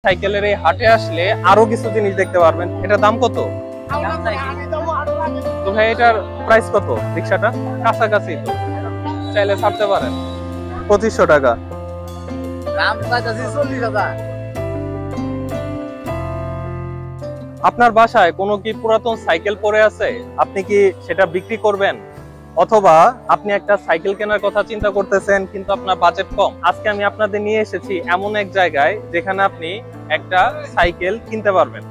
সাইকেলের এই হাটে আসলে আরো কিছু জিনিস দেখতে পারবেন। এটার দাম কত? তো ভাই এটার প্রাইস কত? রিক্সাটা কাছাকাছি তো, চাইলে ছাড়তে পারেন। 2500 টাকা। আপনার বাসায় কোনো কি পুরাতন সাইকেল পড়ে আছে, আপনি কি সেটা বিক্রি করবেন? অথবা আপনি একটা সাইকেল কেনার কথা চিন্তা করতেছেন কিন্তু আপনার বাজেট কম। আজকে আমি আপনাদের নিয়ে এসেছি এমন এক জায়গায় যেখানে আপনি একটা সাইকেল কিনতে পারবেন।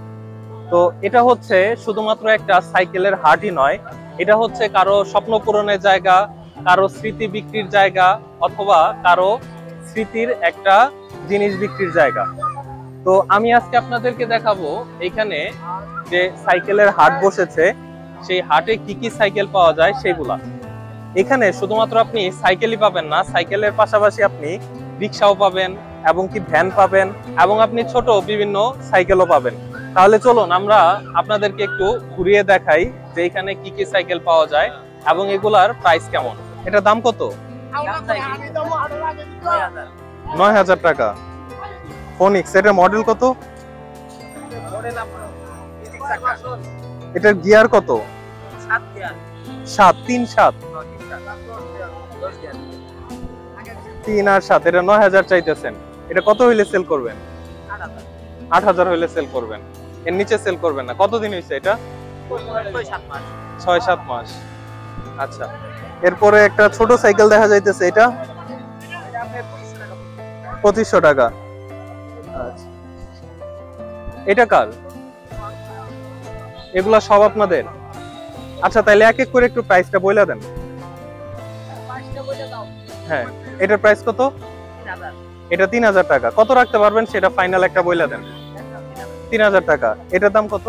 তো এটা হচ্ছে শুধুমাত্র একটা সাইকেলের হাটই নয়, এটা হচ্ছে কারো স্বপ্ন পূরণের জায়গা, কারো স্মৃতি বিক্রির জায়গা, অথবা কারো স্মৃতির একটা জিনিস বিক্রির জায়গা। তো আমি আজকে আপনাদেরকে দেখাবো এখানে যে সাইকেলের হাট বসেছে, সেই হাটে কি কি সাইকেল পাওয়া যায় সেগুলা। এখানে শুধুমাত্র আপনি সাইকেলই পাবেন না, সাইকেলের পাশাপাশি আপনি রিক্সাও পাবেন এবং কি ভ্যান পাবেন এবং আপনি ছোট বিভিন্ন সাইকেলও পাবেন। তাহলে চলুন আমরা আপনাদেরকে একটু ঘুরিয়ে দেখাই যে এখানে কি কি সাইকেল পাওয়া যায় এবং এগুলার প্রাইস কেমন। এটার দাম কত? 9000 টাকা। ফোনিক্স, এটার মডেল কত? এটার গিয়ার কত? 7, 3, 7, 3 আর 7। এটা 9000 চাইতেছেন। এটা কত হইলে সেল করবেন? 8000 হইলে সেল করবেন, এর নিচে সেল করবেন না। কতদিন হয়েছে এটা? 6-7 মাস। আচ্ছা, এরপরে একটা ছোট সাইকেল দেখা যাইতেছে, এটা 2500 টাকা। আচ্ছা, এটা কার? এগুলা সব আপনাদের? আচ্ছা, তাইলে এক এক করে একটু প্রাইসটা বলে দেন। হ্যাঁ, এটার প্রাইস কত? এটা 3000 টাকা। কত রাখতে পারবেন সেটা ফাইনাল একটা বলে দেন। 3000 টাকা। এটার দাম কত?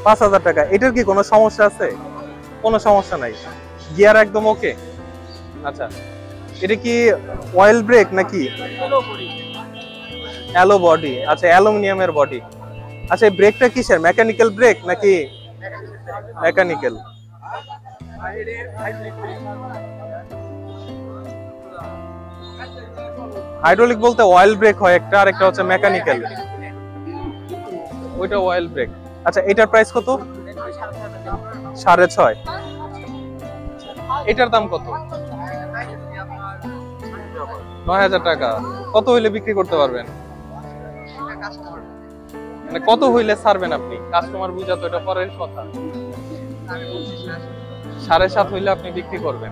5000 টাকা। এটার কি কোনো সমস্যা আছে? কোনো সমস্যা নাই, গিয়ার একদম ওকে। আচ্ছা, এটা কি অয়েল ব্রেক নাকি অ্যালো বডি? আচ্ছা, অ্যালুমিনিয়ামের বডি। আচ্ছা, এই ব্রেকটা কিসের? মেকানিক্যাল ব্রেক নাকি? মেকানিক্যাল। হাইড্রোলিক বলতে অয়েল ব্রেক হয় একটা, আর একটা হচ্ছে মেকানিক্যাল। ওইটা অয়েল ব্রেক। আচ্ছা, এটার প্রাইস কত? 6.5। এটার দাম কত? 9000 টাকা। কত হইলে বিক্রি করতে পারবেন? মানে কত হইলে ছাড়বেন আপনি? কাস্টমার বুঝা তো এটা পরের কথা। 7.5 হইলে আপনি বিক্রি করবেন।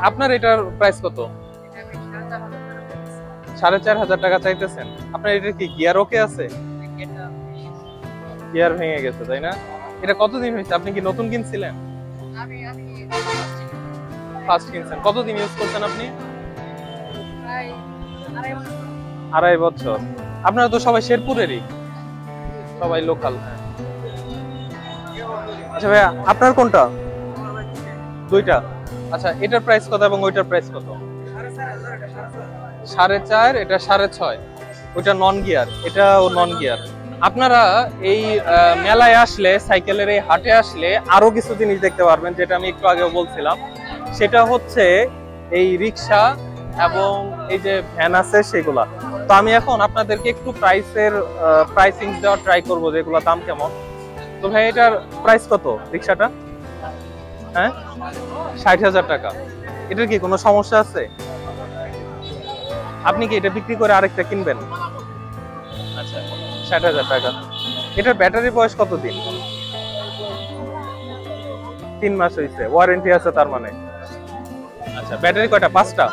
আপনার এটার প্রাইস কত? 4500 টাকা চাইতেছেন। আপনার এটা কি গিয়ার ওকে আছে? গিয়ার ভেঙে গেছে, তাই না? এটা কতদিন হয়েছে? আপনি কি নতুন কিনছিলেন? ফার্স্ট কিনছেন। কতদিন ইউজ করছেন আপনি? 2.5 বছর। আপনারা তো সবাই শেরপুরেরই, সবাই লোকাল। আচ্ছা ভাইয়া, আপনার কোনটা? দুইটা। আচ্ছা, এটার প্রাইস কত এবং ওইটার প্রাইস কত? 4.5, এটা 6.5। ওইটা নন গিয়ার, এটাও নন গিয়ার। আপনারা এই মেলায় আসলে, সাইকেলের এই হাটে আসলে আরো কিছু জিনিস দেখতে পারবেন, যেটা আমি একটু আগেও বলছিলাম। সেটা হচ্ছে এই রিক্সা এবং এই যে ভ্যান আছে সেগুলা। তো আমি এখন আপনাদেরকে একটু প্রাইসিং দেওয়ার ট্রাই করবো যে এগুলোর দাম কেমন। তো ভাই, এটার প্রাইস কত রিক্সাটা? হ্যাঁ, 60,000 টাকা। এটার কি কোনো সমস্যা আছে? আপনি কি এটা বিক্রি করে আরেকটা কিনবেন? আচ্ছা, 60,000 টাকা। এটার ব্যাটারি বয়স কতদিন? 3 মাস হয়েছে। ওয়ারেন্টি আছে তার মানে? আচ্ছা, ব্যাটারি কয়টা? 5টা।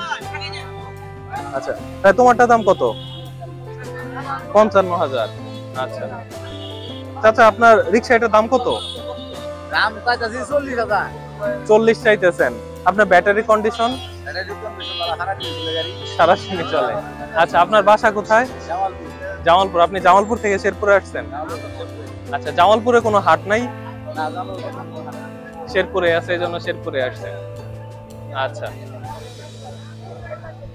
আচ্ছা, তাই তোমারটা দাম কত? 55,000। আচ্ছা চাচা, আপনার রিক্সা এটার দাম কত? 40 চাইতেছেন। আপনার ব্যাটারি কন্ডিশন? সারাদিনই চলে। আচ্ছা, আপনার বাসা কোথায়? জামালপুর। আপনি জামালপুর থেকে শেরপুরে আসছেন? আচ্ছা, জামালপুরে কোনো হাট নাই? শেরপুরে আছে, এই জন্য শেরপুরে আসছেন। আচ্ছা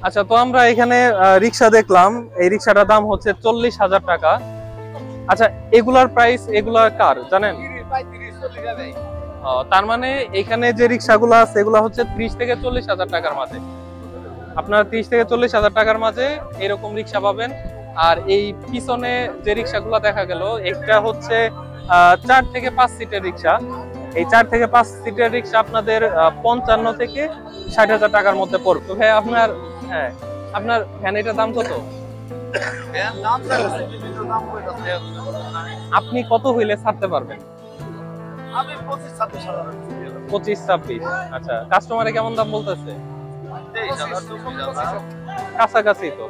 আচ্ছা, তো আমরা এখানে রিক্সা দেখলাম। এই রিক্সাটার দাম হচ্ছে 40,000 টাকা। আচ্ছা, এগুলার প্রাইস, এগুলার কার জানেন? তার মানে এখানে যে রিক্সাগুলো আছে এগুলো হচ্ছে 30 থেকে 40,000 টাকার মাঝে। আপনারা 30 থেকে 40,000 টাকার মাঝে এরকম রিক্সা পাবেন। আর এই পিছনে যে রিক্সাগুলো দেখা গেল একটা হচ্ছে 4 থেকে 5 সিটের রিক্সা। এই 4 থেকে 5 সিটের রিক্সা আপনাদের 55 থেকে 60,000 টাকার মধ্যে পড়বে। তো ভাই আপনার আপনার ভ্যান এটার দাম কত? আপনি কত হইলে ছাড়তে পারবেন? 25-26। আচ্ছা, কাস্টমারে কেমন দাম বলতেছে? কাছাকাছি তো,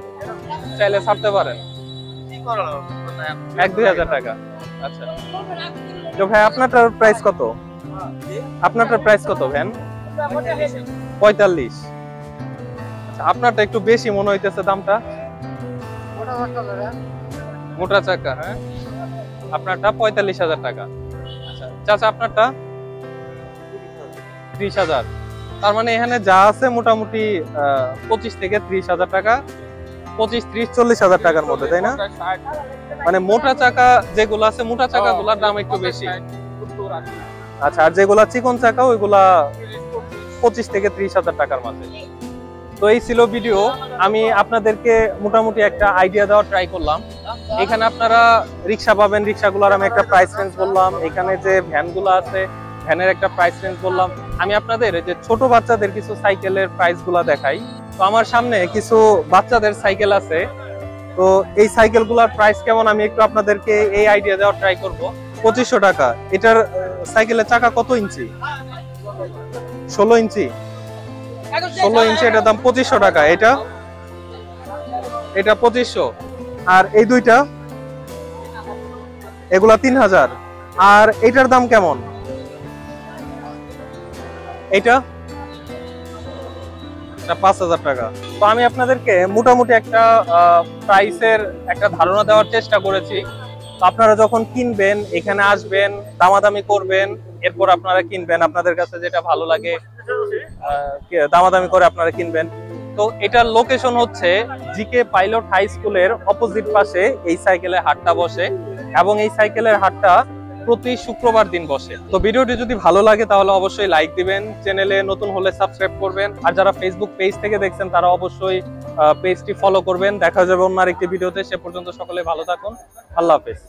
চাইলে ছাড়তে পারেন 1-2 হাজার টাকা। আচ্ছা, তো ভাই আপনারটার প্রাইস কত? আপনারটার প্রাইস কত ভ্যান? 45। আচ্ছা, আপনারটা একটু বেশি মনে হইতেছে দামটা। মোটা চাকা, হ্যাঁ, আপনারটা 45,000 টাকা। আচ্ছা চাচা, আপনারটা 30,000। তার মানে এখানে যা আছে মোটামুটি 25 থেকে 30,000 টাকা, 25, 30, 40,000 টাকার মধ্যে, তাই না? মানে মোটা চাকা যেগুলো আছে, মোটা চাকাগুলোর দাম একটু বেশি। আচ্ছা, আর যেগুলা চিকন চাকা ওইগুলা 25 থেকে 30,000 টাকার মাঝে। তো এই ছিল ভিডিও। আমি আপনাদেরকে মোটামুটি একটা আইডিয়া দেওয়ার ট্রাই করলাম। এখানে আপনারা রিক্সা পাবেন, রিক্সাগুলোর আমি একটা প্রাইস রেঞ্জ বললাম। এখানে যে ভ্যানগুলো আছে, ভ্যানের একটা প্রাইস রেঞ্জ বললাম। আমি আপনাদের যে ছোট বাচ্চাদের কিছু সাইকেলের প্রাইস গুলা দেখাই। তো আমার সামনে কিছু বাচ্চাদের সাইকেল আছে। তো এই সাইকেলগুলোর প্রাইস কেমন আমি একটু আপনাদেরকে এই আইডিয়া দেওয়ার ট্রাই করব। 2500 টাকা। এটার সাইকেলের চাকা কত ইঞ্চি? 16 ইঞ্চি। 16 ইঞ্চি, এটার দাম 2500 টাকা। এটা 2500। আর এই দুইটা, এগুলা 3000। আর এটার দাম কেমন? এটা 5000 টাকা। তো আমি আপনাদেরকে মোটামুটি একটা প্রাইসের একটা ধারণা দেওয়ার চেষ্টা করেছি। তো আপনারা যখন কিনবেন, এখানে আসবেন, দামাদামি করবেন, এরপর আপনারা কিনবেন। আপনাদের কাছে যেটা ভালো লাগে দামাদামি করে আপনারা কিনবেন। তো এটার লোকেশন হচ্ছে জিকে পাইলট হাই স্কুলের অপোজিট পাশে এই সাইকেলের হাটটা বসে, এবং এই সাইকেলের হাটটা প্রতি শুক্রবার দিন বসে। তো ভিডিওটি যদি ভালো লাগে তাহলে অবশ্যই লাইক দিবেন, চ্যানেলে নতুন হলে সাবস্ক্রাইব করবেন, আর যারা ফেসবুক পেজ থেকে দেখছেন তারা অবশ্যই পেজটি ফলো করবেন। দেখা যাবে অন্য আরেকটি ভিডিওতে। সে পর্যন্ত সকলে ভালো থাকুন। আল্লাহ হাফেজ।